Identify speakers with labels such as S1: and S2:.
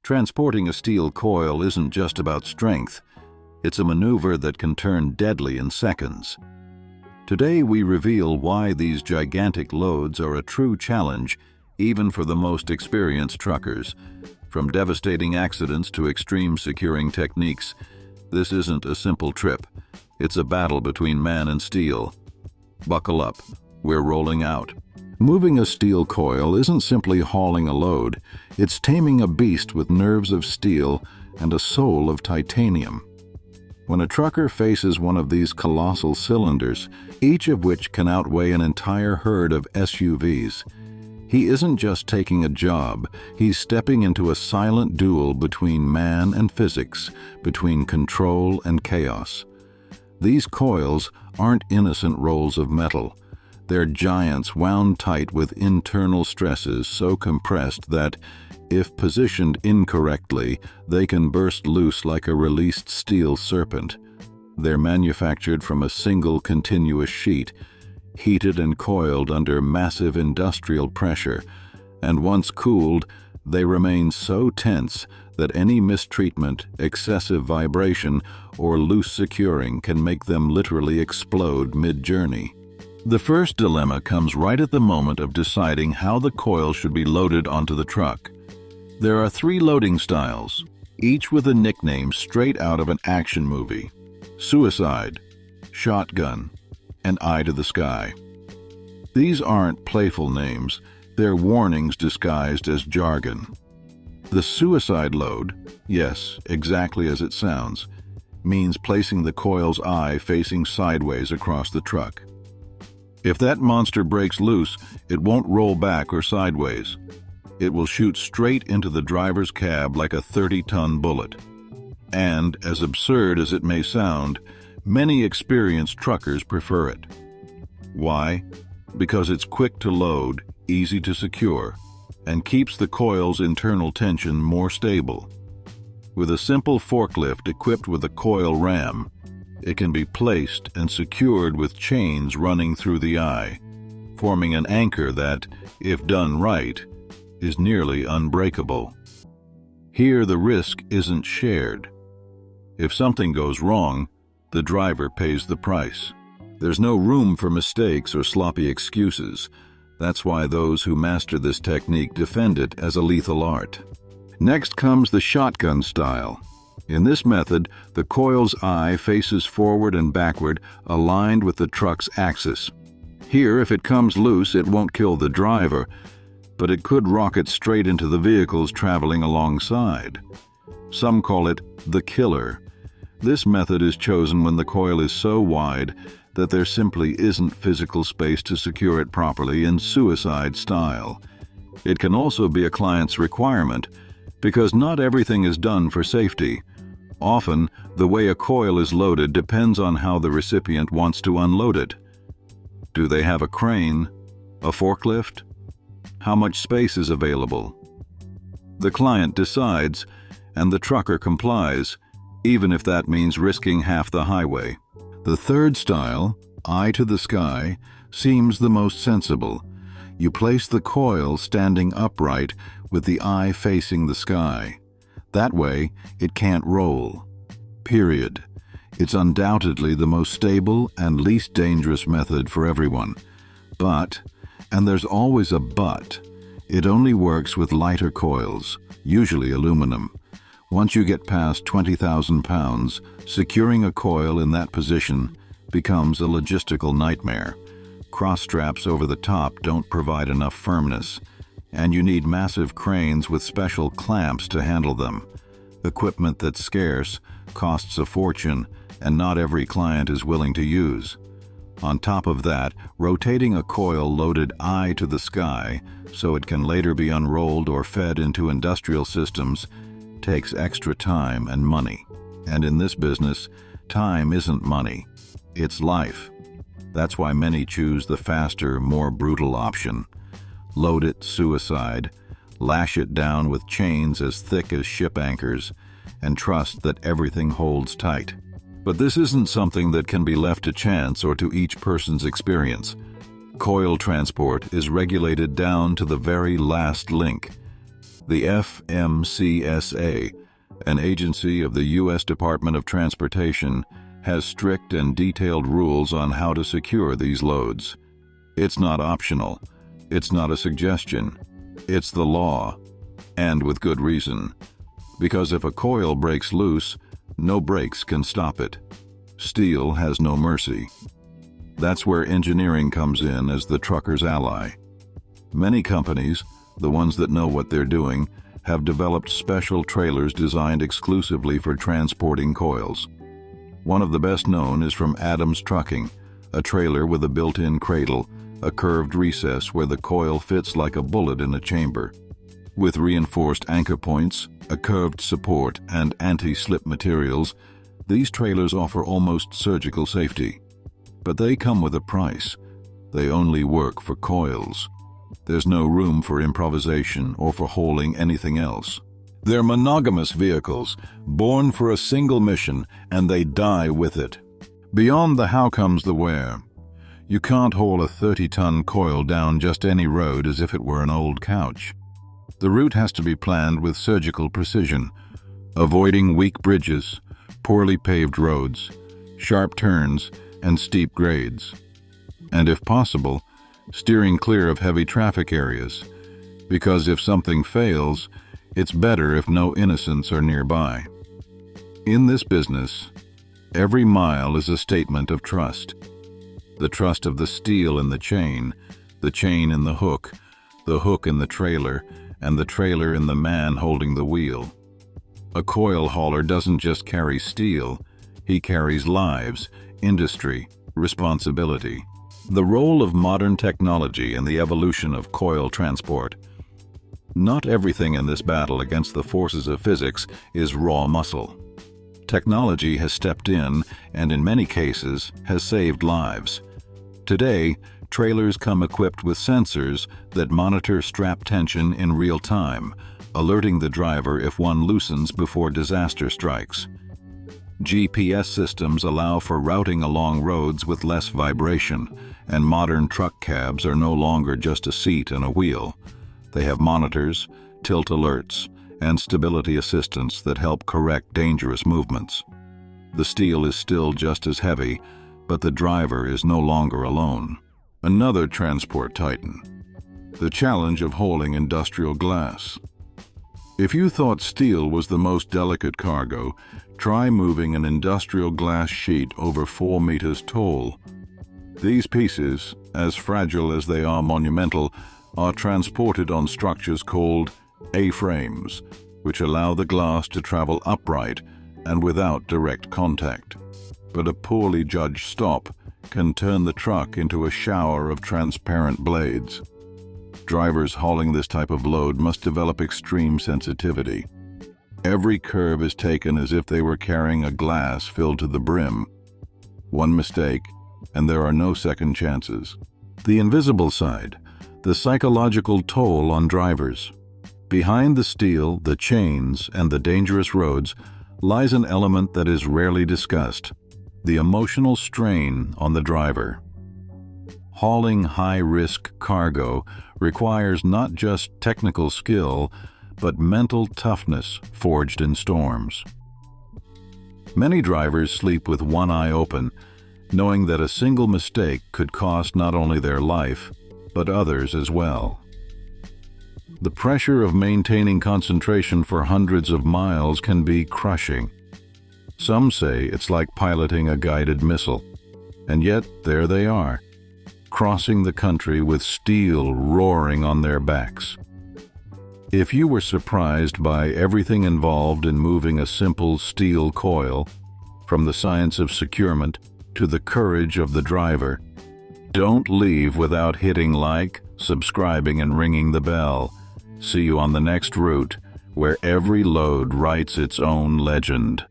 S1: Transporting a steel coil isn't just about strength. It's a maneuver that can turn deadly in seconds. Today we reveal why these gigantic loads are a true challenge, even for the most experienced truckers. From devastating accidents to extreme securing techniques, this isn't a simple trip. It's a battle between man and steel. Buckle up, we're rolling out. Moving a steel coil isn't simply hauling a load, it's taming a beast with nerves of steel and a soul of titanium. When a trucker faces one of these colossal cylinders, each of which can outweigh an entire herd of SUVs, he isn't just taking a job, he's stepping into a silent duel between man and physics, between control and chaos. These coils aren't innocent rolls of metal. They're giants wound tight with internal stresses so compressed that, if positioned incorrectly, they can burst loose like a released steel serpent. They're manufactured from a single continuous sheet, heated and coiled under massive industrial pressure, and once cooled, they remain so tense that any mistreatment, excessive vibration, or loose securing can make them literally explode mid-journey. The first dilemma comes right at the moment of deciding how the coil should be loaded onto the truck. There are 3 loading styles, each with a nickname straight out of an action movie: suicide, shotgun, and eye to the sky. These aren't playful names, they're warnings disguised as jargon. The suicide load, yes, exactly as it sounds, means placing the coil's eye facing sideways across the truck. If that monster breaks loose, it won't roll back or sideways. It will shoot straight into the driver's cab like a 30-ton bullet. And, as absurd as it may sound, many experienced truckers prefer it. Why? Because it's quick to load, easy to secure, and keeps the coil's internal tension more stable. With a simple forklift equipped with a coil ram, it can be placed and secured with chains running through the eye, forming an anchor that, if done right, is nearly unbreakable. Here the risk isn't shared. If something goes wrong, the driver pays the price. There's no room for mistakes or sloppy excuses. That's why those who master this technique defend it as a lethal art. Next comes the shotgun style. In this method, the coil's eye faces forward and backward, aligned with the truck's axis. Here, if it comes loose, it won't kill the driver, but it could rocket straight into the vehicles traveling alongside. Some call it the killer. This method is chosen when the coil is so wide that there simply isn't physical space to secure it properly in suicide style. It can also be a client's requirement, because not everything is done for safety. Often, the way a coil is loaded depends on how the recipient wants to unload it. Do they have a crane? A forklift? How much space is available? The client decides, and the trucker complies, even if that means risking half the highway. The third style, eye to the sky, seems the most sensible. You place the coil standing upright with the eye facing the sky. That way, it can't roll. Period. It's undoubtedly the most stable and least dangerous method for everyone. But, and there's always a but, it only works with lighter coils, usually aluminum. Once you get past 20,000 pounds, securing a coil in that position becomes a logistical nightmare. Cross straps over the top don't provide enough firmness, and you need massive cranes with special clamps to handle them. Equipment that's scarce, costs a fortune, and not every client is willing to use. On top of that, rotating a coil loaded eye to the sky so it can later be unrolled or fed into industrial systems takes extra time and money. And in this business, time isn't money, it's life. That's why many choose the faster, more brutal option. Load it suicide, lash it down with chains as thick as ship anchors, and trust that everything holds tight. But this isn't something that can be left to chance or to each person's experience. Coil transport is regulated down to the very last link. The FMCSA, an agency of the U.S. Department of Transportation, has strict and detailed rules on how to secure these loads. It's not optional. It's not a suggestion. It's the law. And with good reason. Because if a coil breaks loose, no brakes can stop it. Steel has no mercy. That's where engineering comes in as the trucker's ally. Many companies, the ones that know what they're doing, have developed special trailers designed exclusively for transporting coils. One of the best known is from Adams Trucking, a trailer with a built-in cradle, a curved recess where the coil fits like a bullet in a chamber. With reinforced anchor points, a curved support, and anti-slip materials, these trailers offer almost surgical safety. But they come with a price. They only work for coils. There's no room for improvisation or for hauling anything else. They're monogamous vehicles, born for a single mission, and they die with it. Beyond the how comes the where. You can't haul a 30-ton coil down just any road as if it were an old couch. The route has to be planned with surgical precision, avoiding weak bridges, poorly paved roads, sharp turns, and steep grades. And if possible, steering clear of heavy traffic areas, because if something fails, it's better if no innocents are nearby. In this business, every mile is a statement of trust. The trust of the steel in the chain in the hook in the trailer, and the trailer in the man holding the wheel. A coil hauler doesn't just carry steel, he carries lives, industry, responsibility. The role of modern technology in the evolution of coil transport. Not everything in this battle against the forces of physics is raw muscle. Technology has stepped in and in many cases has saved lives. Today, trailers come equipped with sensors that monitor strap tension in real time, alerting the driver if one loosens before disaster strikes. GPS systems allow for routing along roads with less vibration, and modern truck cabs are no longer just a seat and a wheel. They have monitors, tilt alerts, and stability assistance that help correct dangerous movements. The steel is still just as heavy, but the driver is no longer alone. Another transport titan. The challenge of hauling industrial glass. If you thought steel was the most delicate cargo, try moving an industrial glass sheet over 4 meters tall. These pieces, as fragile as they are monumental, are transported on structures called A-frames, which allow the glass to travel upright and without direct contact. But a poorly judged stop can turn the truck into a shower of transparent blades. Drivers hauling this type of load must develop extreme sensitivity. Every curve is taken as if they were carrying a glass filled to the brim. One mistake, and there are no second chances. The invisible side, the psychological toll on drivers. Behind the steel, the chains, and the dangerous roads lies an element that is rarely discussed: the emotional strain on the driver. Hauling high-risk cargo requires not just technical skill, but mental toughness forged in storms. Many drivers sleep with one eye open, knowing that a single mistake could cost not only their life, but others as well. The pressure of maintaining concentration for hundreds of miles can be crushing. Some say it's like piloting a guided missile, and yet there they are, crossing the country with steel roaring on their backs. If you were surprised by everything involved in moving a simple steel coil, from the science of securement to the courage of the driver, don't leave without hitting like, subscribing, and ringing the bell. See you on the next route, where every load writes its own legend.